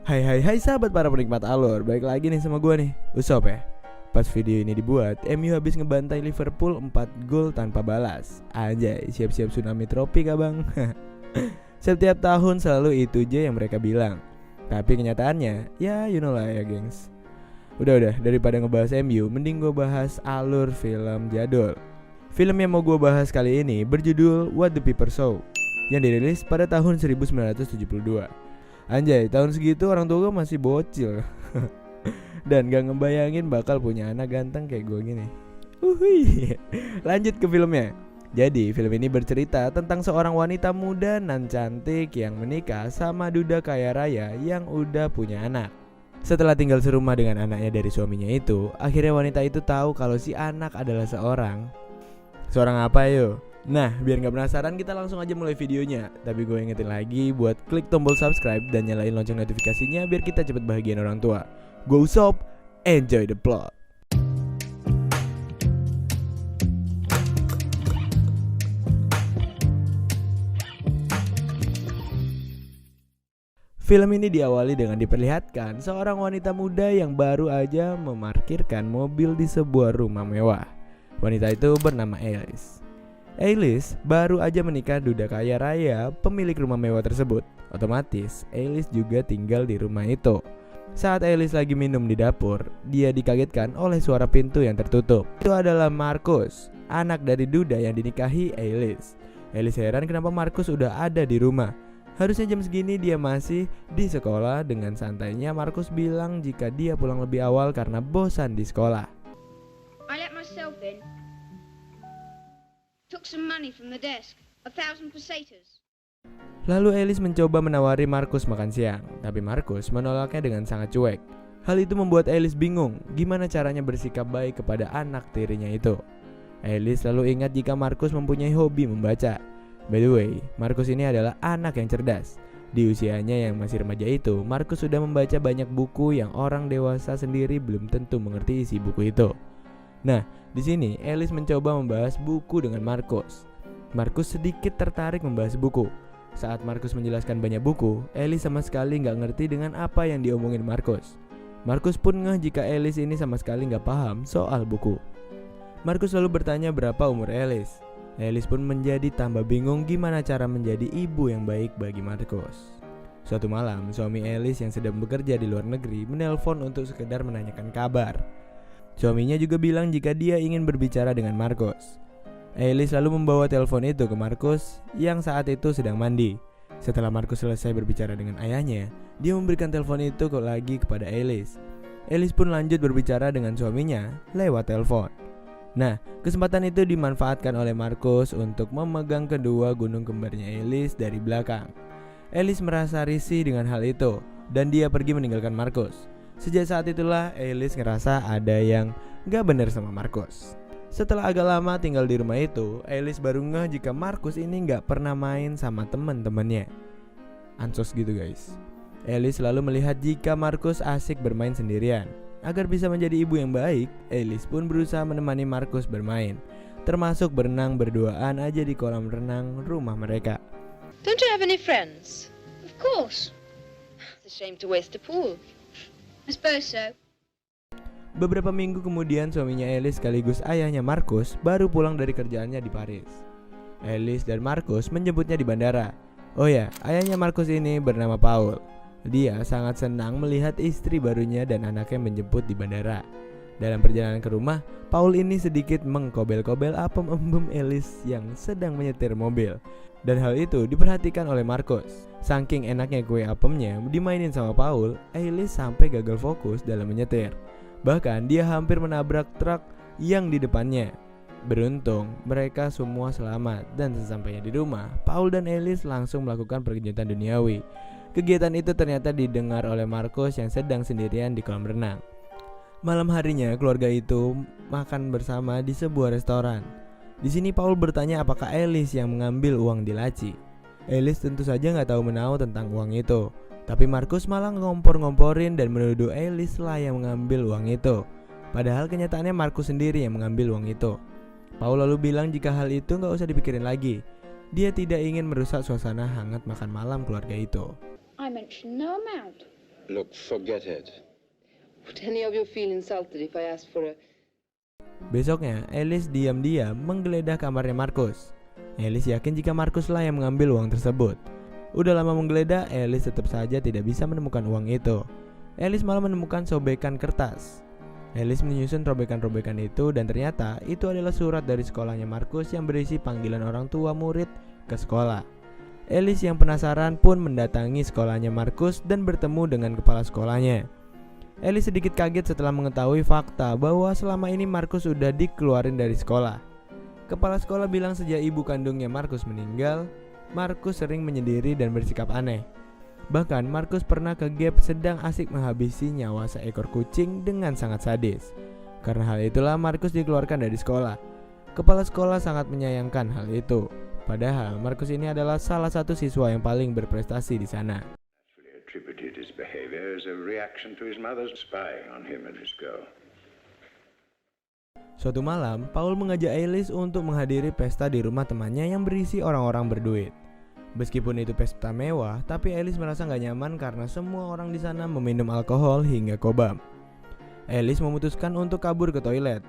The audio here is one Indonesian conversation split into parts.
Hai sahabat para penikmat alur, balik lagi nih sama gue nih, Usop ya. Pas video ini dibuat, MU habis ngebantai Liverpool 4 gol tanpa balas. Anjay, siap-siap tsunami tropik abang. Setiap tahun selalu itu aja yang mereka bilang. Tapi kenyataannya, ya you know lah ya gengs. Udah, daripada ngebahas MU, mending gue bahas alur film jadul. Film yang mau gue bahas kali ini berjudul What the People Saw, yang dirilis pada tahun 1972. Anjay, tahun segitu orang tua gue masih bocil. Dan gak ngebayangin bakal punya anak ganteng kayak gue gini. Lanjut ke filmnya. Jadi film ini bercerita tentang seorang wanita muda nan cantik yang menikah sama duda kaya raya yang udah punya anak. Setelah tinggal serumah dengan anaknya dari suaminya itu, akhirnya wanita itu tahu kalau si anak adalah seorang apa yo? Nah, biar gak penasaran kita langsung aja mulai videonya. Tapi gue ingetin lagi buat klik tombol subscribe dan nyalain lonceng notifikasinya biar kita cepet bahagian orang tua. Gue Usop, enjoy the plot. Film ini diawali dengan diperlihatkan seorang wanita muda yang baru aja memarkirkan mobil di sebuah rumah mewah. Wanita itu bernama Alice. Alice baru aja menikah duda kaya raya pemilik rumah mewah tersebut. Otomatis Alice juga tinggal di rumah itu. Saat Alice lagi minum di dapur, dia dikagetkan oleh suara pintu yang tertutup. Itu adalah Marcus, anak dari duda yang dinikahi Alice. Alice heran kenapa Marcus udah ada di rumah. Harusnya jam segini dia masih di sekolah. Dengan santainya Marcus bilang jika dia pulang lebih awal karena bosan di sekolah. I let myself in. Took some money from the desk, 1,000 pesetas. Lalu Alice mencoba menawari Marcus makan siang, tapi Marcus menolaknya dengan sangat cuek. Hal itu membuat Alice bingung gimana caranya bersikap baik kepada anak tirinya itu. Alice lalu ingat jika Marcus mempunyai hobi membaca. By the way, Marcus ini adalah anak yang cerdas. Di usianya yang masih remaja itu, Marcus sudah membaca banyak buku yang orang dewasa sendiri belum tentu mengerti isi buku itu. Nah, di sini Alice mencoba membahas buku dengan Marcus. Marcus sedikit tertarik membahas buku. Saat Marcus menjelaskan banyak buku, Alice sama sekali nggak ngerti dengan apa yang diomongin Marcus. Marcus pun ngeh jika Alice ini sama sekali nggak paham soal buku. Marcus lalu bertanya berapa umur Alice. Alice pun menjadi tambah bingung gimana cara menjadi ibu yang baik bagi Marcus. Suatu malam, suami Alice yang sedang bekerja di luar negeri menelpon untuk sekedar menanyakan kabar. Suaminya juga bilang jika dia ingin berbicara dengan Marcus. Alice lalu membawa telepon itu ke Marcus yang saat itu sedang mandi. Setelah Marcus selesai berbicara dengan ayahnya, dia memberikan telepon itu lagi kepada Alice. Alice pun lanjut berbicara dengan suaminya lewat telepon. Nah, kesempatan itu dimanfaatkan oleh Marcus untuk memegang kedua gunung kembarnya Alice dari belakang. Alice merasa risih dengan hal itu dan dia pergi meninggalkan Marcus. Sejak saat itulah Alice ngerasa ada yang gak benar sama Marcus. Setelah agak lama tinggal di rumah itu, Alice baru ngeh jika Marcus ini gak pernah main sama teman-temannya. Ansos gitu guys. Alice selalu melihat jika Marcus asik bermain sendirian. Agar bisa menjadi ibu yang baik, Alice pun berusaha menemani Marcus bermain, termasuk berenang berduaan aja di kolam renang rumah mereka. Don't you have any friends? Of course. It's a shame to waste a pool. I suppose so. Beberapa minggu kemudian suaminya Alice sekaligus ayahnya Marcus baru pulang dari kerjaannya di Paris. Alice dan Marcus menjemputnya di bandara. Oh ya, ayahnya Marcus ini bernama Paul. Dia sangat senang melihat istri barunya dan anaknya menjemput di bandara. Dalam perjalanan ke rumah, Paul ini sedikit mengkobel-kobel apem embem Alice yang sedang menyetir mobil. Dan hal itu diperhatikan oleh Marcus. Saking enaknya kue apemnya dimainin sama Paul, Alice sampai gagal fokus dalam menyetir. Bahkan dia hampir menabrak truk yang di depannya. Beruntung mereka semua selamat dan sesampainya di rumah, Paul dan Alice langsung melakukan perkejutan duniawi. Kegiatan itu ternyata didengar oleh Marcus yang sedang sendirian di kolam renang. Malam harinya keluarga itu makan bersama di sebuah restoran. Di sini Paul bertanya apakah Alice yang mengambil uang di laci. Alice tentu saja nggak tahu menahu tentang uang itu. Tapi Marcus malah ngompor-ngomporin dan menuduh Alice lah yang mengambil uang itu. Padahal kenyataannya Marcus sendiri yang mengambil uang itu. Paul lalu bilang jika hal itu gak usah dipikirin lagi. Dia tidak ingin merusak suasana hangat makan malam keluarga itu. I mentioned no amount. Look, forget it. Would any of you feel insulted if I asked for a... Besoknya, Alice diam-diam menggeledah kamarnya Markus. Alice yakin jika Markus lah yang mengambil uang tersebut. Udah lama menggeledah, Alice tetap saja tidak bisa menemukan uang itu. Alice malah menemukan sobekan kertas. Alice menyusun robekan-robekan itu dan ternyata itu adalah surat dari sekolahnya Markus yang berisi panggilan orang tua murid ke sekolah. Alice yang penasaran pun mendatangi sekolahnya Markus dan bertemu dengan kepala sekolahnya. Alice sedikit kaget setelah mengetahui fakta bahwa selama ini Markus sudah dikeluarin dari sekolah. Kepala sekolah bilang sejak ibu kandungnya Markus meninggal, Markus sering menyendiri dan bersikap aneh. Bahkan Markus pernah ke gap sedang asik menghabisi nyawa seekor kucing dengan sangat sadis. Karena hal itulah Markus dikeluarkan dari sekolah. Kepala sekolah sangat menyayangkan hal itu. Padahal Markus ini adalah salah satu siswa yang paling berprestasi di sana. Attributed his behavior as a reaction to his mother's spying on him and his girl. Suatu malam, Paul mengajak Alice untuk menghadiri pesta di rumah temannya yang berisi orang-orang berduit. Meskipun itu pesta mewah, tapi Alice merasa gak nyaman karena semua orang di sana meminum alkohol hingga kobam. Alice memutuskan untuk kabur ke toilet.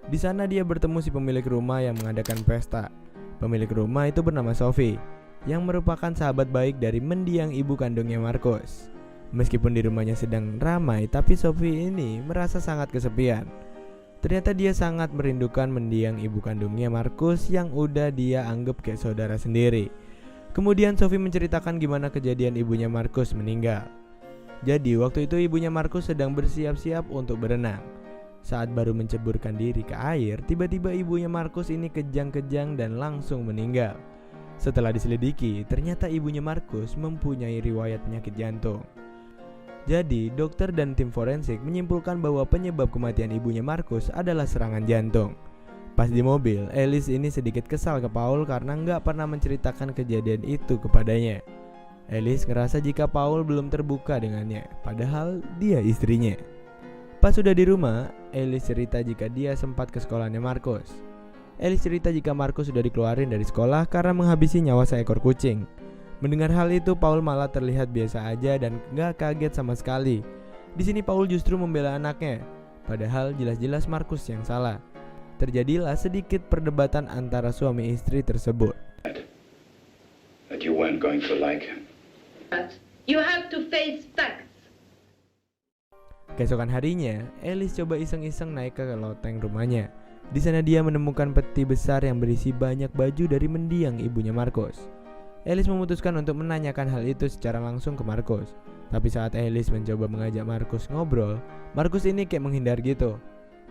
Di sana dia bertemu si pemilik rumah yang mengadakan pesta. Pemilik rumah itu bernama Sophie, yang merupakan sahabat baik dari mendiang ibu kandungnya Markus. Meskipun di rumahnya sedang ramai, tapi Sophie ini merasa sangat kesepian. Ternyata dia sangat merindukan mendiang ibu kandungnya Markus yang udah dia anggap kayak saudara sendiri. Kemudian Sophie menceritakan gimana kejadian ibunya Markus meninggal. Jadi waktu itu ibunya Markus sedang bersiap-siap untuk berenang. Saat baru menceburkan diri ke air, tiba-tiba ibunya Markus ini kejang-kejang dan langsung meninggal. Setelah diselidiki, ternyata ibunya Markus mempunyai riwayat penyakit jantung. Jadi, dokter dan tim forensik menyimpulkan bahwa penyebab kematian ibunya Markus adalah serangan jantung. Pas di mobil, Alice ini sedikit kesal ke Paul karena nggak pernah menceritakan kejadian itu kepadanya. Alice ngerasa jika Paul belum terbuka dengannya, padahal dia istrinya. Pas sudah di rumah, Alice cerita jika dia sempat ke sekolahnya Markus. Alice cerita jika Markus sudah dikeluarin dari sekolah karena menghabisi nyawa seekor kucing. Mendengar hal itu, Paul malah terlihat biasa aja dan gak kaget sama sekali. Di sini Paul justru membela anaknya, padahal jelas-jelas Markus yang salah. Terjadilah sedikit perdebatan antara suami istri tersebut. That you weren't going to like him. But you have to face facts. Keesokan harinya, Alice coba iseng-iseng naik ke loteng rumahnya. Di sana dia menemukan peti besar yang berisi banyak baju dari mendiang ibunya Markus. Alice memutuskan untuk menanyakan hal itu secara langsung ke Markus. Tapi saat Alice mencoba mengajak Markus ngobrol, Markus ini kayak menghindar gitu.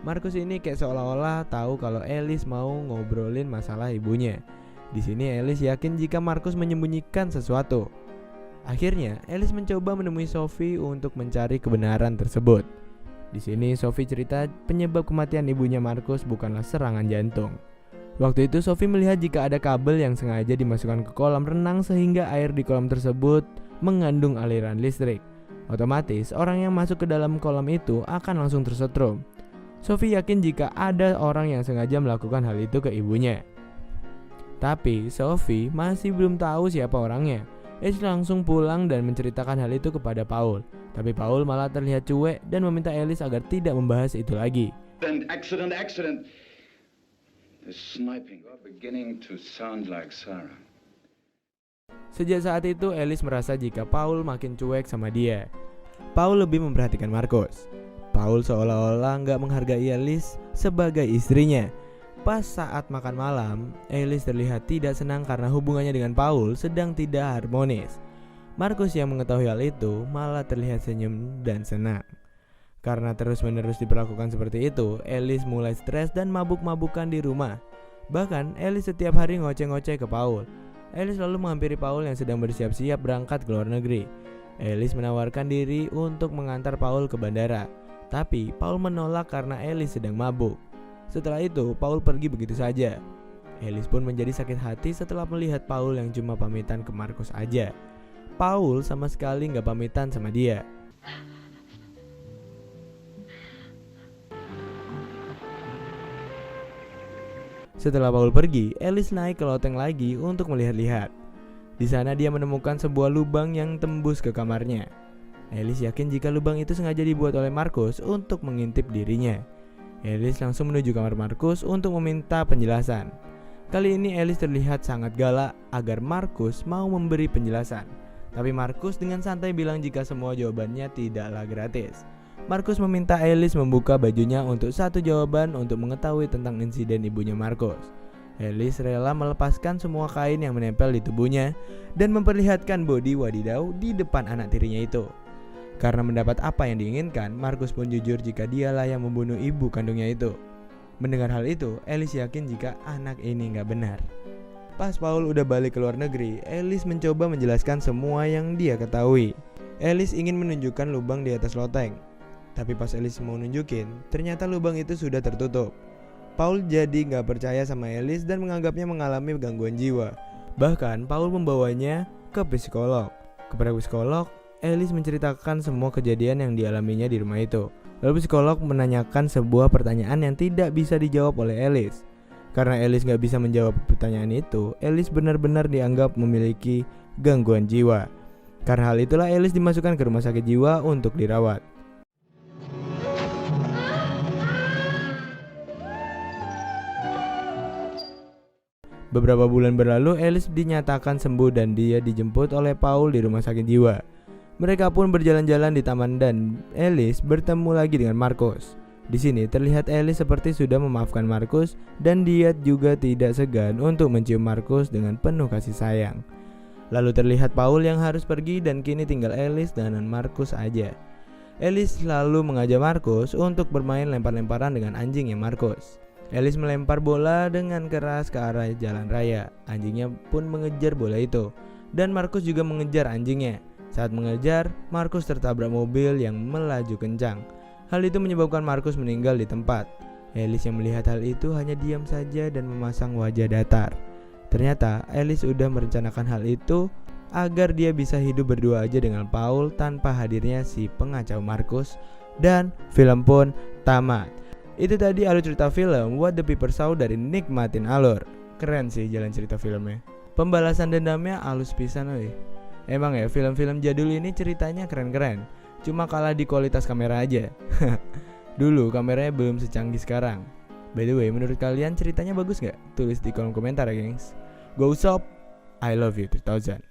Markus ini kayak seolah-olah tahu kalau Alice mau ngobrolin masalah ibunya. Di sini Alice yakin jika Markus menyembunyikan sesuatu. Akhirnya, Alice mencoba menemui Sophie untuk mencari kebenaran tersebut. Di sini Sophie cerita penyebab kematian ibunya Markus bukanlah serangan jantung. Waktu itu Sophie melihat jika ada kabel yang sengaja dimasukkan ke kolam renang sehingga air di kolam tersebut mengandung aliran listrik. Otomatis orang yang masuk ke dalam kolam itu akan langsung tersetrum. Sophie yakin jika ada orang yang sengaja melakukan hal itu ke ibunya. Tapi Sophie masih belum tahu siapa orangnya. Alice langsung pulang dan menceritakan hal itu kepada Paul. Tapi Paul malah terlihat cuek dan meminta Alice agar tidak membahas itu lagi. Accident. The sniping are beginning to sound like Sarah. Sejak saat itu Alice merasa jika Paul makin cuek sama dia. Paul lebih memperhatikan Markus. Paul seolah-olah nggak menghargai Alice sebagai istrinya. Pas saat makan malam, Alice terlihat tidak senang karena hubungannya dengan Paul sedang tidak harmonis. Markus yang mengetahui hal itu malah terlihat senyum dan senang. Karena terus-menerus diperlakukan seperti itu, Alice mulai stres dan mabuk-mabukan di rumah. Bahkan Alice setiap hari ngoceh-ngoceh ke Paul. Alice lalu menghampiri Paul yang sedang bersiap-siap berangkat ke luar negeri. Alice menawarkan diri untuk mengantar Paul ke bandara. Tapi Paul menolak karena Alice sedang mabuk. Setelah itu, Paul pergi begitu saja. Alice pun menjadi sakit hati setelah melihat Paul yang cuma pamitan ke Markus aja. Paul sama sekali gak pamitan sama dia. Setelah Paul pergi, Alice naik ke loteng lagi untuk melihat-lihat. Di sana dia menemukan sebuah lubang yang tembus ke kamarnya. Alice yakin jika lubang itu sengaja dibuat oleh Markus untuk mengintip dirinya. Alice langsung menuju kamar Markus untuk meminta penjelasan. Kali ini Alice terlihat sangat galak agar Markus mau memberi penjelasan. Tapi Markus dengan santai bilang jika semua jawabannya tidaklah gratis. Markus meminta Alice membuka bajunya untuk satu jawaban untuk mengetahui tentang insiden ibunya Markus. Alice rela melepaskan semua kain yang menempel di tubuhnya dan memperlihatkan bodi wadidaw di depan anak tirinya itu. Karena mendapat apa yang diinginkan, Markus pun jujur jika dialah yang membunuh ibu kandungnya itu. Mendengar hal itu, Alice yakin jika anak ini gak benar. Pas Paul udah balik ke luar negeri, Alice mencoba menjelaskan semua yang dia ketahui. Alice ingin menunjukkan lubang di atas loteng. Tapi pas Alice mau nunjukin, ternyata lubang itu sudah tertutup. Paul jadi gak percaya sama Alice dan menganggapnya mengalami gangguan jiwa. Bahkan Paul membawanya ke psikolog. Kepada psikolog, Alice menceritakan semua kejadian yang dialaminya di rumah itu. Lalu psikolog menanyakan sebuah pertanyaan yang tidak bisa dijawab oleh Alice. Karena Alice gak bisa menjawab pertanyaan itu, Alice benar-benar dianggap memiliki gangguan jiwa. Karena hal itulah Alice dimasukkan ke rumah sakit jiwa untuk dirawat. Beberapa bulan berlalu, Alice dinyatakan sembuh dan dia dijemput oleh Paul di rumah sakit jiwa. Mereka pun berjalan-jalan di taman dan Alice bertemu lagi dengan Markus. Di sini terlihat Alice seperti sudah memaafkan Markus dan dia juga tidak segan untuk mencium Markus dengan penuh kasih sayang. Lalu terlihat Paul yang harus pergi dan kini tinggal Alice dan Markus aja. Alice lalu mengajak Markus untuk bermain lempar-lemparan dengan anjingnya Markus. Alice melempar bola dengan keras ke arah jalan raya. Anjingnya pun mengejar bola itu dan Markus juga mengejar anjingnya. Saat mengejar, Markus tertabrak mobil yang melaju kencang. Hal itu menyebabkan Markus meninggal di tempat. Alice yang melihat hal itu hanya diam saja dan memasang wajah datar. Ternyata Alice sudah merencanakan hal itu agar dia bisa hidup berdua aja dengan Paul tanpa hadirnya si pengacau Markus. Dan film pun tamat. Itu tadi alur cerita film What the People Saw dari Nikmatin Alur. Keren sih jalan cerita filmnya. Pembalasan dendamnya halus pisan weh. Emang ya film-film jadul ini ceritanya keren-keren. Cuma kalah di kualitas kamera aja. Dulu kameranya belum secanggih sekarang. By the way, menurut kalian ceritanya bagus gak? Tulis di kolom komentar ya gengs. Go Shop, I love you 3000.